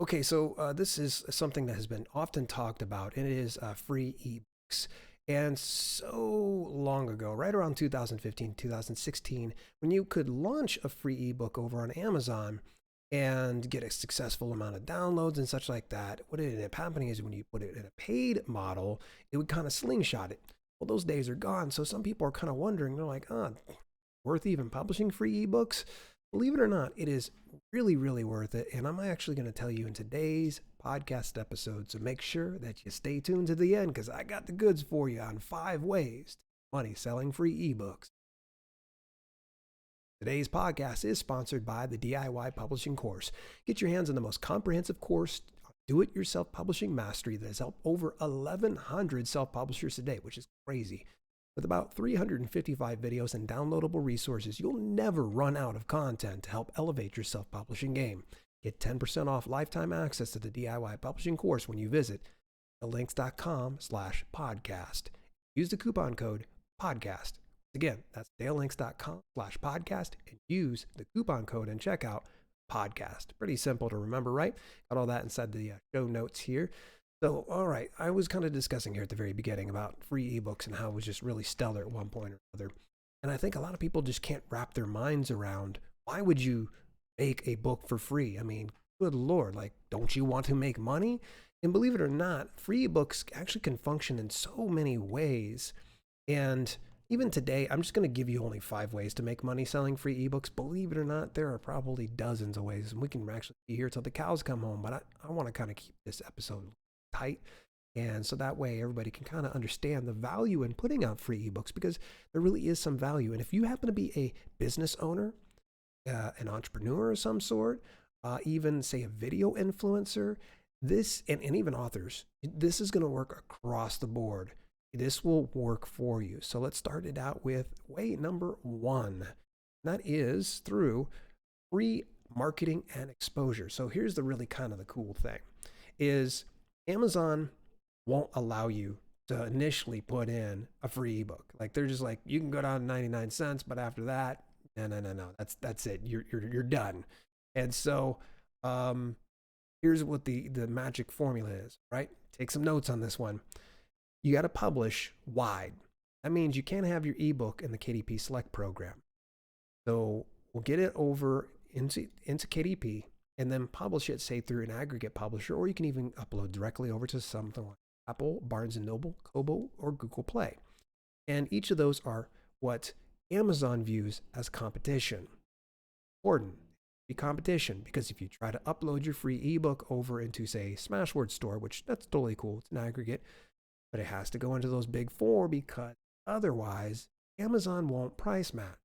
Okay, so this is something that has been often talked about, and it is free ebooks. And so long ago, right around 2015, 2016, when you could launch a free ebook over on Amazon and get a successful amount of downloads and such like that, what ended up happening is when you put it in a paid model, it would kind of slingshot it. Well, those days are gone. So some people are kind of wondering, they're like, worth even publishing free ebooks? Believe it or not, it is really, really worth it. And I'm actually going to tell you in today's podcast episode. So make sure that you stay tuned to the end because I got the goods for you on 5 ways to make money selling free ebooks. Today's podcast is sponsored by the DIY Publishing Course. Get your hands on the most comprehensive course on do-it-yourself publishing mastery that has helped over 1,100 self-publishers today, which is crazy. With about 355 videos and downloadable resources, you'll never run out of content to help elevate your self-publishing game. Get 10% off lifetime access to the DIY Publishing Course when you visit dalelinks.com/podcast. Use the coupon code PODCAST. Again, that's dalelinks.com/podcast and use the coupon code and checkout PODCAST. Pretty simple to remember, right? Got all that inside the show notes here. So, all right, I was kind of discussing here at the very beginning about free ebooks and how it was just really stellar at one point or another. And I think a lot of people just can't wrap their minds around why would you make a book for free? I mean, good Lord, like, don't you want to make money? And believe it or not, free ebooks actually can function in so many ways. And even today, I'm just going to give you only 5 ways to make money selling free ebooks. Believe it or not, there are probably dozens of ways, and we can actually be here till the cows come home. But I want to kind of keep this episode tight. And so that way everybody can kind of understand the value in putting out free ebooks because there really is some value. And if you happen to be a business owner, an entrepreneur of some sort, even say a video influencer, this and even authors, this is going to work across the board. This will work for you. So let's start it out with way number 1. That is through free marketing and exposure. So here's the really kind of the cool thing is Amazon won't allow you to initially put in a free ebook. Like they're just like, you can go down to 99 cents, but after that, no. That's it. You're done. And so here's what the magic formula is, right? Take some notes on this one. You got to publish wide. That means you can't have your ebook in the KDP Select program. So we'll get it over into KDP and then publish it, say, through an aggregate publisher, or you can even upload directly over to something like Apple, Barnes & Noble, Kobo, or Google Play. And each of those are what Amazon views as competition. Important. Be competition, because if you try to upload your free ebook over into, say, Smashword Store, which that's totally cool, it's an aggregate, but it has to go into those big 4 because otherwise Amazon won't price match.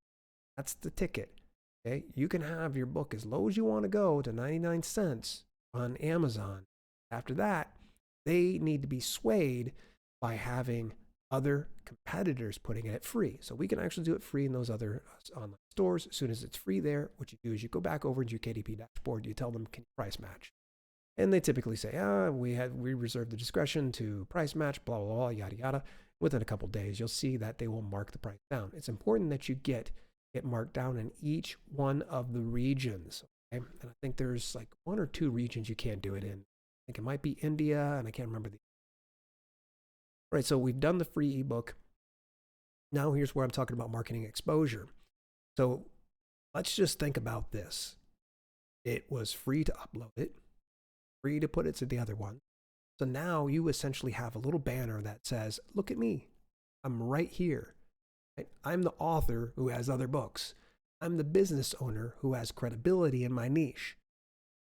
That's the ticket. Okay, you can have your book as low as you want to go to 99 cents on Amazon. After that, they need to be swayed by having other competitors putting it free. So we can actually do it free in those other online stores. As soon as it's free there, what you do is you go back over to your KDP dashboard, you tell them, can you price match? And they typically say, we reserve the discretion to price match, blah, blah, blah, yada, yada. Within a couple days, you'll see that they will mark the price down. It's important that you get it marked down in each one of the regions. Okay? And I think there's like 1 or 2 regions you can't do it in. I think it might be India, and I can't remember the. All right, so we've done the free ebook. Now here's where I'm talking about marketing exposure. So let's just think about this. It was free to upload it, free to put it to the other one. So now you essentially have a little banner that says, look at me. I'm right here. Right? I'm the author who has other books. I'm the business owner who has credibility in my niche.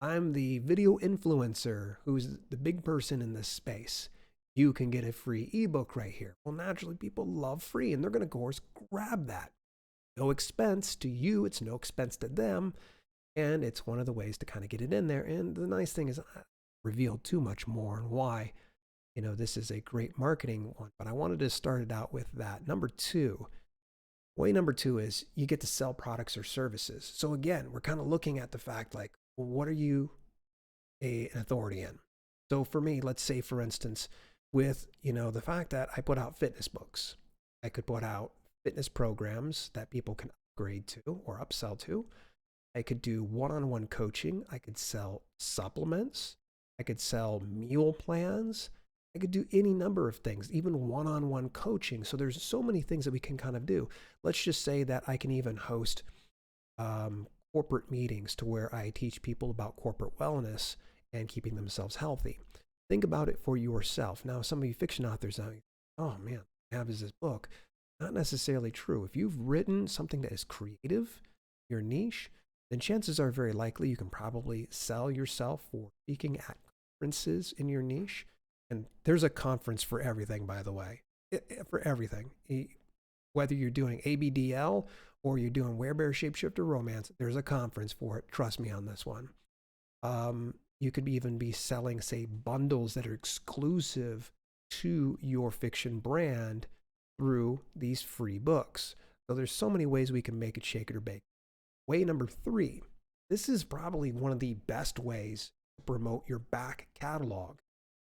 I'm the video influencer who's the big person in this space. You can get a free ebook right here. Well, naturally, people love free, and they're going to, of course, grab that. No expense to you. It's no expense to them. And it's one of the ways to kind of get it in there. And the nice thing is I revealed too much more on why, this is a great marketing one. But I wanted to start it out with that. Number 2. Way number 2 is you get to sell products or services. So again, we're kind of looking at the fact like, well, what are you an authority in? So for me, let's say, for instance, with, the fact that I put out fitness books, I could put out fitness programs that people can upgrade to or upsell to. I could do one-on-one coaching. I could sell supplements. I could sell meal plans. I could do any number of things, even one-on-one coaching. So there's so many things that we can kind of do. Let's just say that I can even host corporate meetings to where I teach people about corporate wellness and keeping themselves healthy. Think about it for yourself. Now, some of you fiction authors, oh man, I have is this book. Not necessarily true. If you've written something that is creative, your niche, then chances are very likely you can probably sell yourself for speaking at conferences in your niche. And there's a conference for everything, by the way, for everything. Whether you're doing ABDL or you're doing Werebear Shapeshifter Romance, there's a conference for it. Trust me on this one. You could even be selling, say, bundles that are exclusive to your fiction brand through these free books. So there's so many ways we can make it, shake it, or bake. Way number 3. This is probably one of the best ways to promote your back catalog.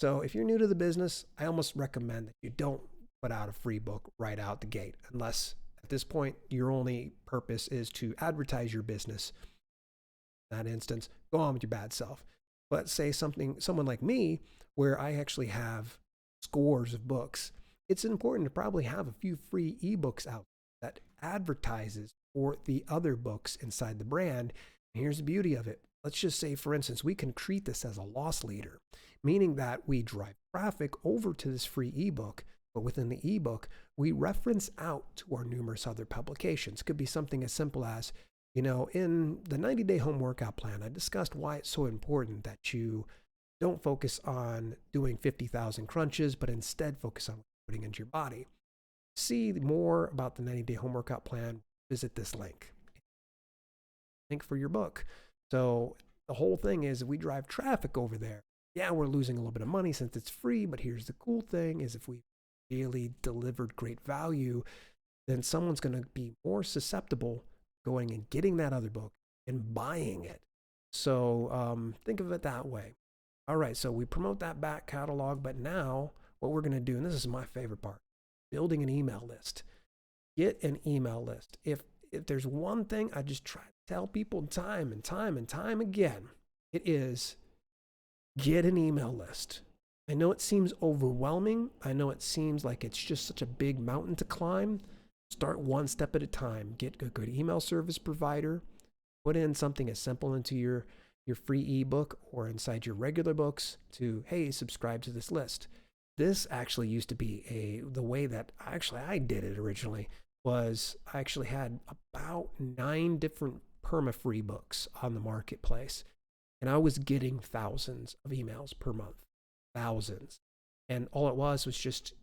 So if you're new to the business, I almost recommend that you don't put out a free book right out the gate, unless at this point your only purpose is to advertise your business. In that instance, go on with your bad self. But say someone like me, where I actually have scores of books, it's important to probably have a few free ebooks out that advertises for the other books inside the brand. And here's the beauty of it. Let's just say, for instance, we can treat this as a loss leader, meaning that we drive traffic over to this free ebook, but within the ebook, we reference out to our numerous other publications. It could be something as simple as, in the 90-day home workout plan, I discussed why it's so important that you don't focus on doing 50,000 crunches, but instead focus on putting into your body. See more about the 90-day home workout plan, visit this link for your book. So the whole thing is, if we drive traffic over there, yeah, we're losing a little bit of money since it's free, but here's the cool thing is if we really delivered great value, then someone's going to be more susceptible going and getting that other book and buying it. So think of it that way. All right, so we promote that back catalog, but now what we're going to do, and this is my favorite part, building an email list. Get an email list. If there's one thing I just try to tell people time and time and time again, it is get an email list. I know it seems overwhelming. I know it seems like it's just such a big mountain to climb. Start one step at a time. Get a good email service provider. Put in something as simple into your free ebook or inside your regular books to, hey, subscribe to this list. This actually used to be the way that I did it originally was I actually had about 9 different perma-free books on the marketplace. And I was getting thousands of emails per month. Thousands. And all it was just,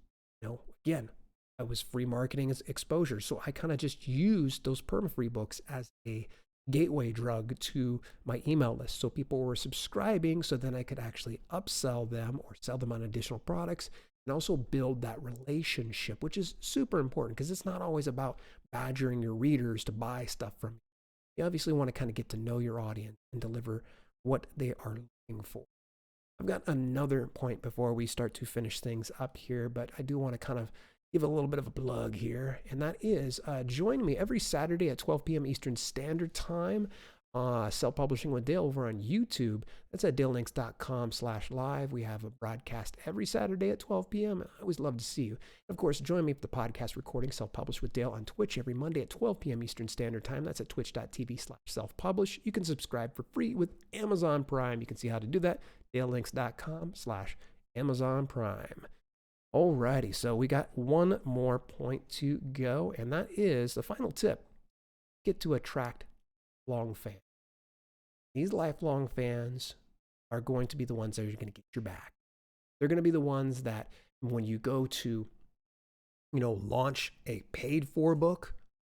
again, I was free marketing as exposure. So I kind of just used those perma-free books as a gateway drug to my email list. So people were subscribing, so then I could actually upsell them or sell them on additional products and also build that relationship, which is super important because it's not always about badgering your readers to buy stuff from you. You obviously want to kind of get to know your audience and deliver what they are looking for. I've got another point before we start to finish things up here, but I do want to kind of give a little bit of a plug here, and that is join me every Saturday at 12 p.m. Eastern Standard Time, Self-Publishing with Dale over on YouTube. That's at dalelinks.com/live. We have a broadcast every Saturday at 12 p.m. I always love to see you. Of course, join me for the podcast recording Self-Publish with Dale on Twitch every Monday at 12 p.m. Eastern Standard Time. That's at twitch.tv/self-publish. You can subscribe for free with Amazon Prime. You can see how to do that. dalelinks.com/Amazon Prime. Alrighty, so we got one more point to go, and that is the final tip. Get to attract long fans. These lifelong fans are going to be the ones that are going to get your back. They're going to be the ones that when you go to, launch a paid for book,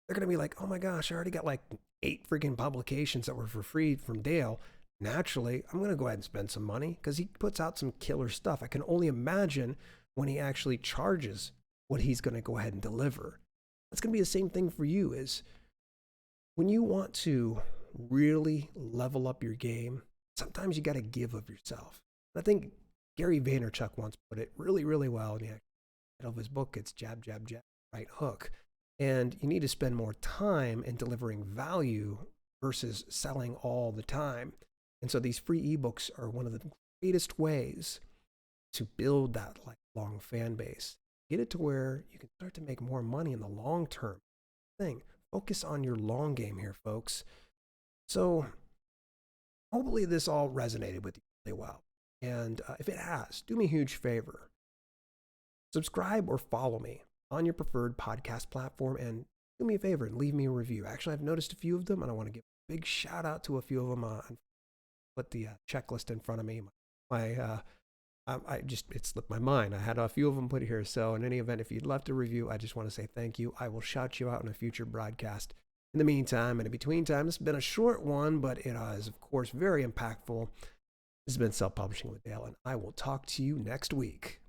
they're going to be like, oh my gosh, I already got like 8 freaking publications that were for free from Dale. Naturally, I'm going to go ahead and spend some money because he puts out some killer stuff. I can only imagine when he actually charges what he's going to go ahead and deliver. That's going to be the same thing for you is when you want to really level up your game, sometimes you got to give of yourself. I think Gary Vaynerchuk once put it really, really well in the title of his book. It's Jab, Jab, Jab, Right Hook. And you need to spend more time in delivering value versus selling all the time. And so these free ebooks are one of the greatest ways to build that lifelong fan base. Get it to where you can start to make more money in the long term thing. Focus on your long game here, folks. So hopefully this all resonated with you really well. And if it has, do me a huge favor. Subscribe or follow me on your preferred podcast platform, and do me a favor and leave me a review. Actually, I've noticed a few of them, and I want to give a big shout out to a few of them. Put the checklist in front of me. It slipped my mind. I had a few of them put here. So in any event, if you'd love to review, I just want to say thank you. I will shout you out in a future broadcast. In the meantime, and in between time, this has been a short one, but it is, of course, very impactful. This has been Self-Publishing with Dale, and I will talk to you next week.